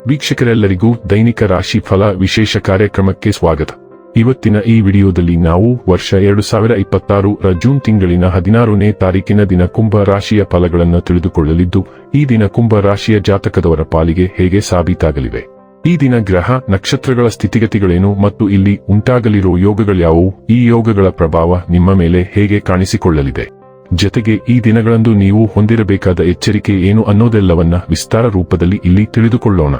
ವೀಕ್ಷಕರೆಲ್ಲರಿಗೂ ದೈನಿಕ ರಾಶಿ ಫಲ ವಿಶೇಷ ಕಾರ್ಯಕ್ರಮಕ್ಕೆ ಸ್ವಾಗತ. ಇವತ್ತಿನ ಈ ವಿಡಿಯೋದಲ್ಲಿ ನಾವು ವರ್ಷ 2026 ಜೂನ್ ತಿಂಗಳಿನ 16ನೇ ತಾರೀಕಿನ ದಿನ ಕುಂಭ ರಾಶಿಯ ಫಲಗಳನ್ನು ತಿಳಿದುಕೊಳ್ಳಲಿದ್ದು, ಈ ದಿನ ಕುಂಭ ರಾಶಿಯ ಜಾತಕದವರ ಪಾಲಿಗೆ ಹೇಗೆ ಸಾಬೀತಾಗಲಿವೆ, ಈ ದಿನ ಗ್ರಹ ನಕ್ಷತ್ರಗಳ ಸ್ಥಿತಿಗತಿಗಳೇನು ಮತ್ತು ಇಲ್ಲಿ ಉಂಟಾಗಲಿರುವ ಯೋಗಗಳ್ಯಾವುವು, ಈ ಯೋಗಗಳ ಪ್ರಭಾವ ನಿಮ್ಮ ಮೇಲೆ ಹೇಗೆ ಕಾಣಿಸಿಕೊಳ್ಳಲಿದೆ, ಜತೆಗೆ ಈ ದಿನಗಳಂದು ನೀವು ಹೊಂದಿರಬೇಕಾದ ಎಚ್ಚರಿಕೆ ಏನು ಅನ್ನೋದೆಲ್ಲವನ್ನ ವಿಸ್ತಾರ ರೂಪದಲ್ಲಿ ಇಲ್ಲಿ ತಿಳಿದುಕೊಳ್ಳೋಣ.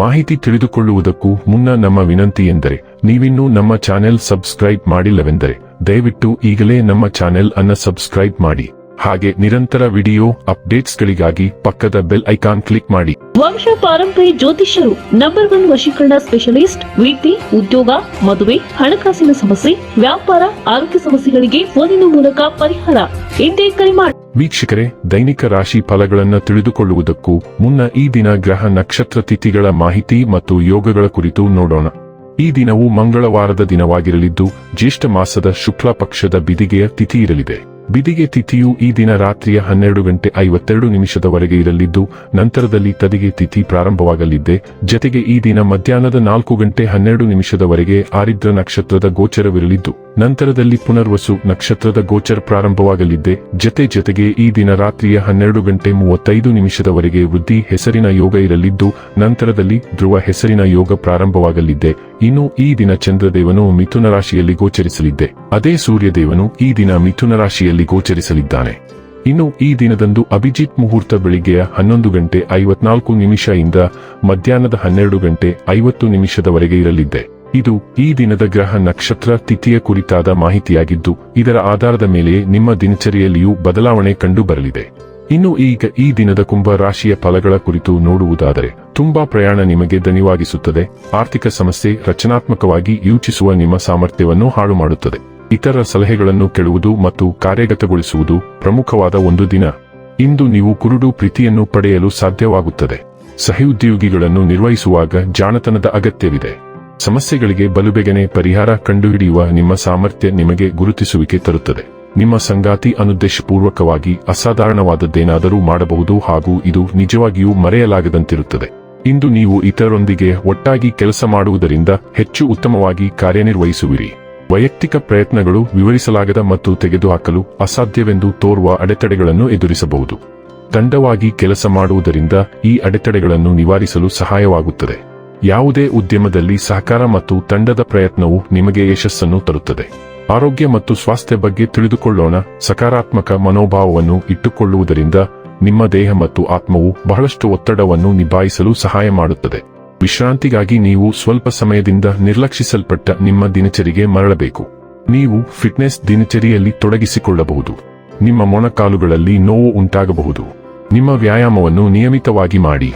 ಮಾಹಿತಿ ತಿಳಿದುಕೊಳ್ಳುವುದಕ್ಕೂ ಮುನ್ನ ನಮ್ಮ ವಿನಂತಿ ಎಂದರೆ, ನೀವಿನ್ನೂ ನಮ್ಮ ಚಾನೆಲ್ ಸಬ್ಸ್ಕ್ರೈಬ್ ಮಾಡಿಲ್ಲವೆಂದರೆ ದಯವಿಟ್ಟು ಈಗಲೇ ನಮ್ಮ ಚಾನೆಲ್ ಅನ್ನು ಸಬ್ಸ್ಕ್ರೈಬ್ ಮಾಡಿ. ಹಾಗೆ ನಿರಂತರ ವಿಡಿಯೋ ಅಪ್ಡೇಟ್ಸ್ಗಳಿಗಾಗಿ ಪಕ್ಕದ ಬೆಲ್ ಐಕಾನ್ ಕ್ಲಿಕ್ ಮಾಡಿ. ವಂಶ ಪಾರಂಪರ್ಯ ಜ್ಯೋತಿಷ್ಯರು ನಂಬರ್ 1 ವಶೀಕರಣ ಸ್ಪೆಷಲಿಸ್ಟ್. ವೃತ್ತಿ, ಉದ್ಯೋಗ, ಮದುವೆ, ಹಣಕಾಸಿನ ಸಮಸ್ಯೆ, ವ್ಯಾಪಾರ, ಆರೋಗ್ಯ ಸಮಸ್ಯೆಗಳಿಗೆ ಫೋನಿನ ಮೂಲಕ ಪರಿಹಾರ. ಹಿಂದೆ ಕರೆ ಮಾಡಿ. ವೀಕ್ಷಕರೇ, ದೈನಿಕ ರಾಶಿ ಫಲಗಳನ್ನು ತಿಳಿದುಕೊಳ್ಳುವುದಕ್ಕೂ ಮುನ್ನ ಈ ದಿನ ಗ್ರಹ ನಕ್ಷತ್ರ ತಿಥಿಗಳ ಮಾಹಿತಿ ಮತ್ತು ಯೋಗಗಳ ಕುರಿತು ನೋಡೋಣ. ಈ ದಿನವು ಮಂಗಳವಾರದ ದಿನವಾಗಿರಲಿದ್ದು, ಜ್ಯೇಷ್ಠ ಮಾಸದ ಶುಕ್ಲ ಪಕ್ಷದ ಬಿದಿಗೆಯ ತಿಥಿ ಇರಲಿದೆ. ಬಿದಿಗೆ ತಿಥಿಯು ಈ ದಿನ ರಾತ್ರಿಯ 12:52 ಇರಲಿದ್ದು, ನಂತರದಲ್ಲಿ ತದಿಗೆ ತಿಥಿ ಪ್ರಾರಂಭವಾಗಲಿದೆ. ಜತೆಗೆ ಈ ದಿನ ಮಧ್ಯಾಹ್ನದ 4:12 ಆರಿದ್ರ ನಕ್ಷತ್ರದ ಗೋಚರವಿರಲಿದ್ದು, ನಂತರದಲ್ಲಿ ಪುನರ್ವಸು ನಕ್ಷತ್ರದ ಗೋಚರ ಪ್ರಾರಂಭವಾಗಲಿದೆ. ಜತೆಗೆ ಈ ದಿನ ರಾತ್ರಿಯ 12:35 ವೃದ್ಧಿ ಹೆಸರಿನ ಯೋಗ ಇರಲಿದ್ದು, ನಂತರದಲ್ಲಿ ಧ್ರುವ ಹೆಸರಿನ ಯೋಗ ಪ್ರಾರಂಭವಾಗಲಿದೆ. ಇನ್ನು ಈ ದಿನ ಚಂದ್ರದೇವನು ಮಿಥುನ ರಾಶಿಯಲ್ಲಿ ಗೋಚರಿಸಲಿದೆ. ಅದೇ ಸೂರ್ಯದೇವನು ಈ ದಿನ ಮಿಥುನ ರಾಶಿಯಲ್ಲಿ ಗೋಚರಿಸಲಿದ್ದಾನೆ. ಇನ್ನು ಈ ದಿನದಂದು ಅಭಿಜಿತ್ ಮುಹೂರ್ತ ಬೆಳಿಗ್ಗೆಯ 11:54 ಇಂದ ಮಧ್ಯಾಹ್ನದ 12:50 ಇರಲಿದೆ. ಇದು ಈ ದಿನದ ಗ್ರಹ ನಕ್ಷತ್ರ ತಿಥಿಯ ಕುರಿತಾದ ಮಾಹಿತಿಯಾಗಿದ್ದು, ಇದರ ಆಧಾರದ ಮೇಲೆ ನಿಮ್ಮ ದಿನಚರಿಯಲ್ಲಿಯೂ ಬದಲಾವಣೆ ಕಂಡು ಬರಲಿದೆ. ಇನ್ನು ಈಗ ಈ ದಿನದ ಕುಂಭ ರಾಶಿಯ ಫಲಗಳ ಕುರಿತು ನೋಡುವುದಾದರೆ, ತುಂಬಾ ಪ್ರಯಾಣ ನಿಮಗೆ ದಣಿವಾಗಿಸುತ್ತದೆ. ಆರ್ಥಿಕ ಸಮಸ್ಯೆ ರಚನಾತ್ಮಕವಾಗಿ ಯೋಚಿಸುವ ನಿಮ್ಮ ಸಾಮರ್ಥ್ಯವನ್ನು ಹಾಳು ಮಾಡುತ್ತದೆ. ಇತರ ಸಲಹೆಗಳನ್ನು ಕೇಳುವುದು ಮತ್ತು ಕಾರ್ಯಗತಗೊಳಿಸುವುದು ಪ್ರಮುಖವಾದ ಒಂದು ದಿನ. ಇಂದು ನೀವು ಕುರುಡು ಪ್ರೀತಿಯನ್ನು ಪಡೆಯಲು ಸಾಧ್ಯವಾಗುತ್ತದೆ. ಸಹೋದ್ಯೋಗಿಗಳನ್ನು ನಿರ್ವಹಿಸುವಾಗ ಜಾಣತನದ ಅಗತ್ಯವಿದೆ. ಸಮಸ್ಯೆಗಳಿಗೆ ಬಲುಬೇಗನೆ ಪರಿಹಾರ ಕಂಡುಹಿಡಿಯುವ ನಿಮ್ಮ ಸಾಮರ್ಥ್ಯ ನಿಮಗೆ ಗುರುತಿಸುವಿಕೆ ತರುತ್ತದೆ. ನಿಮ್ಮ ಸಂಗಾತಿ ಅನುದ್ದೇಶಪೂರ್ವಕವಾಗಿ ಅಸಾಧಾರಣವಾದದ್ದೇನಾದರೂ ಮಾಡಬಹುದು ಹಾಗೂ ಇದು ನಿಜವಾಗಿಯೂ ಮರೆಯಲಾಗದಂತಿರುತ್ತದೆ. ಇಂದು ನೀವು ಇತರರೊಂದಿಗೆ ಒಟ್ಟಾಗಿ ಕೆಲಸ ಮಾಡುವುದರಿಂದ ಹೆಚ್ಚು ಉತ್ತಮವಾಗಿ ಕಾರ್ಯನಿರ್ವಹಿಸುವಿರಿ. ವೈಯಕ್ತಿಕ ಪ್ರಯತ್ನಗಳು ವಿವರಿಸಲಾಗದ ಮತ್ತು ತೆಗೆದುಹಾಕಲು ಅಸಾಧ್ಯವೆಂದು ತೋರುವ ಅಡೆತಡೆಗಳನ್ನು ಎದುರಿಸಬಹುದು. ತಂಡವಾಗಿ ಕೆಲಸ ಮಾಡುವುದರಿಂದ ಈ ಅಡೆತಡೆಗಳನ್ನು ನಿವಾರಿಸಲು ಸಹಾಯವಾಗುತ್ತದೆ. ಯಾವುದೇ ಉದ್ಯಮದಲ್ಲಿ ಸಹಕಾರ ಮತ್ತು ತಂಡದ ಪ್ರಯತ್ನವು ನಿಮಗೆ ಯಶಸ್ಸನ್ನು ತರುತ್ತದೆ. ಆರೋಗ್ಯ ಮತ್ತು ಸ್ವಾಸ್ಥ್ಯ ಬಗ್ಗೆ ತಿಳಿದುಕೊಳ್ಳೋಣ. ಸಕಾರಾತ್ಮಕ ಮನೋಭಾವವನ್ನು ಇಟ್ಟುಕೊಳ್ಳುವುದರಿಂದ ನಿಮ್ಮ ದೇಹ ಮತ್ತು ಆತ್ಮವು ಬಹಳಷ್ಟು ಒತ್ತಡವನ್ನು ನಿಭಾಯಿಸಲು ಸಹಾಯ ಮಾಡುತ್ತದೆ. ವಿಶ್ರಾಂತಿಗಾಗಿ ನೀವು ಸ್ವಲ್ಪ ಸಮಯದಿಂದ ನಿರ್ಲಕ್ಷಿಸಲ್ಪಟ್ಟ ನಿಮ್ಮ ದಿನಚರಿಗೆ ಮರಳಬೇಕು. ನೀವು ಫಿಟ್ನೆಸ್ ದಿನಚರಿಯಲ್ಲಿ ತೊಡಗಿಸಿಕೊಳ್ಳಬಹುದು. ನಿಮ್ಮ ಮೊಣಕಾಲುಗಳಲ್ಲಿ ನೋವು ಉಂಟಾಗಬಹುದು. ನಿಮ್ಮ ವ್ಯಾಯಾಮವನ್ನು ನಿಯಮಿತವಾಗಿ ಮಾಡಿ.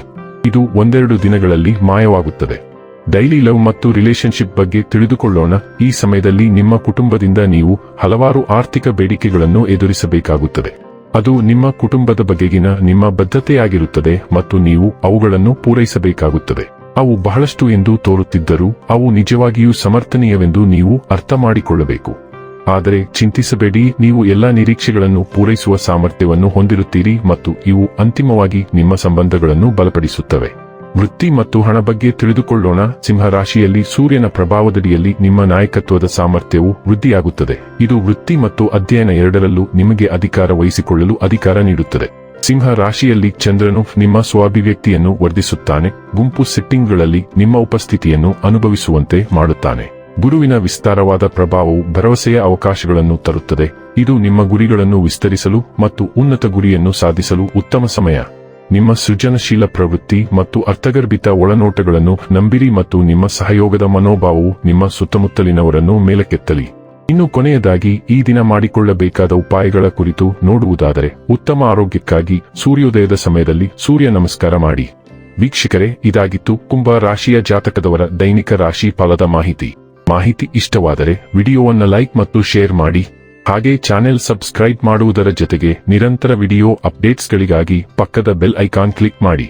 ಇದು 1-2 ದಿನಗಳಲ್ಲಿ ಮಾಯವಾಗುತ್ತದೆ. ಡೈಲಿ ಲವ್ ಮತ್ತು ರಿಲೇಶನ್ಶಿಪ್ ಬಗ್ಗೆ ತಿಳಿದುಕೊಳ್ಳೋಣ. ಈ ಸಮಯದಲ್ಲಿ ನಿಮ್ಮ ಕುಟುಂಬದಿಂದ ನೀವು ಹಲವಾರು ಆರ್ಥಿಕ ಬೇಡಿಕೆಗಳನ್ನು ಎದುರಿಸಬೇಕಾಗುತ್ತದೆ. ಅದು ನಿಮ್ಮ ಕುಟುಂಬದ ಬಗೆಗಿನ ನಿಮ್ಮ ಬದ್ಧತೆಯಾಗಿರುತ್ತದೆ ಮತ್ತು ನೀವು ಅವುಗಳನ್ನು ಪೂರೈಸಬೇಕಾಗುತ್ತದೆ. ಅವು ಬಹಳಷ್ಟು ಎಂದು ತೋರುತ್ತಿದ್ದರೂ ಅವು ನಿಜವಾಗಿಯೂ ಸಮರ್ಥನೀಯವೆಂದು ನೀವು ಅರ್ಥ ಮಾಡಿಕೊಳ್ಳಬೇಕು. ಆದರೆ ಚಿಂತಿಸಬೇಡಿ, ನೀವು ಎಲ್ಲಾ ನಿರೀಕ್ಷೆಗಳನ್ನು ಪೂರೈಸುವ ಸಾಮರ್ಥ್ಯವನ್ನು ಹೊಂದಿರುತ್ತೀರಿ ಮತ್ತು ಇವು ಅಂತಿಮವಾಗಿ ನಿಮ್ಮ ಸಂಬಂಧಗಳನ್ನು ಬಲಪಡಿಸುತ್ತವೆ. ವೃತ್ತಿ ಮತ್ತು ಹಣ ಬಗ್ಗೆ ತಿಳಿದುಕೊಳ್ಳೋಣ. ಸಿಂಹ ರಾಶಿಯಲ್ಲಿ ಸೂರ್ಯನ ಪ್ರಭಾವದಡಿಯಲ್ಲಿ ನಿಮ್ಮ ನಾಯಕತ್ವದ ಸಾಮರ್ಥ್ಯವು ವೃದ್ಧಿಯಾಗುತ್ತದೆ. ಇದು ವೃತ್ತಿ ಮತ್ತು ಅಧ್ಯಯನ ಎರಡರಲ್ಲೂ ನಿಮಗೆ ಅಧಿಕಾರ ವಹಿಸಿಕೊಳ್ಳಲು ಅಧಿಕಾರ ನೀಡುತ್ತದೆ. ಸಿಂಹ ರಾಶಿಯಲ್ಲಿ ಚಂದ್ರನು ನಿಮ್ಮ ಸ್ವಾಭಿವ್ಯಕ್ತಿಯನ್ನು ವರ್ಧಿಸುತ್ತಾನೆ. ಗುಂಪು ಸೆಟ್ಟಿಂಗ್ಗಳಲ್ಲಿ ನಿಮ್ಮ ಉಪಸ್ಥಿತಿಯನ್ನು ಅನುಭವಿಸುವಂತೆ ಮಾಡುತ್ತಾನೆ. ಗುರುವಿನ ವಿಸ್ತಾರವಾದ ಪ್ರಭಾವವು ಭರವಸೆಯ ಅವಕಾಶಗಳನ್ನು ತರುತ್ತದೆ. ಇದು ನಿಮ್ಮ ಗುರಿಗಳನ್ನು ವಿಸ್ತರಿಸಲು ಮತ್ತು ಉನ್ನತ ಗುರಿಯನ್ನು ಸಾಧಿಸಲು ಉತ್ತಮ ಸಮಯ. ನಿಮ್ಮ ಸೃಜನಶೀಲ ಪ್ರವೃತ್ತಿ ಮತ್ತು ಅರ್ಥಗರ್ಭಿತ ಒಳನೋಟಗಳನ್ನು ನಂಬಿರಿ ಮತ್ತು ನಿಮ್ಮ ಸಹಯೋಗದ ಮನೋಭಾವವು ನಿಮ್ಮ ಸುತ್ತಮುತ್ತಲಿನವರನ್ನು ಮೇಲಕ್ಕೆತ್ತಲಿ. ಇನ್ನು ಕೊನೆಯದಾಗಿ ಈ ದಿನ ಮಾಡಿಕೊಳ್ಳಬೇಕಾದ ಉಪಾಯಗಳ ಕುರಿತು ನೋಡುವುದಾದರೆ, ಉತ್ತಮ ಆರೋಗ್ಯಕ್ಕಾಗಿ ಸೂರ್ಯೋದಯದ ಸಮಯದಲ್ಲಿ ಸೂರ್ಯ ನಮಸ್ಕಾರ ಮಾಡಿ. ವೀಕ್ಷಕರೇ, ಇದಾಗಿತ್ತು ಕುಂಭ ರಾಶಿಯ ಜಾತಕದವರ ದೈನಿಕ ರಾಶಿ ಫಲದ ಮಾಹಿತಿ ಇಷ್ಟವಾದರೆ ವಿಡಿಯೋವನ್ನು ಲೈಕ್ ಮತ್ತು ಶೇರ್ ಮಾಡಿ. ಹಾಗೆ ಚಾನೆಲ್ ಸಬ್ಸ್ಕ್ರೈಬ್ ಮಾಡುವುದರ ಜೊತೆಗೆ ನಿರಂತರ ವಿಡಿಯೋ ಅಪ್ಡೇಟ್ಸ್ಗಳಿಗಾಗಿ ಪಕ್ಕದ ಬೆಲ್ ಐಕಾನ್ ಕ್ಲಿಕ್ ಮಾಡಿ.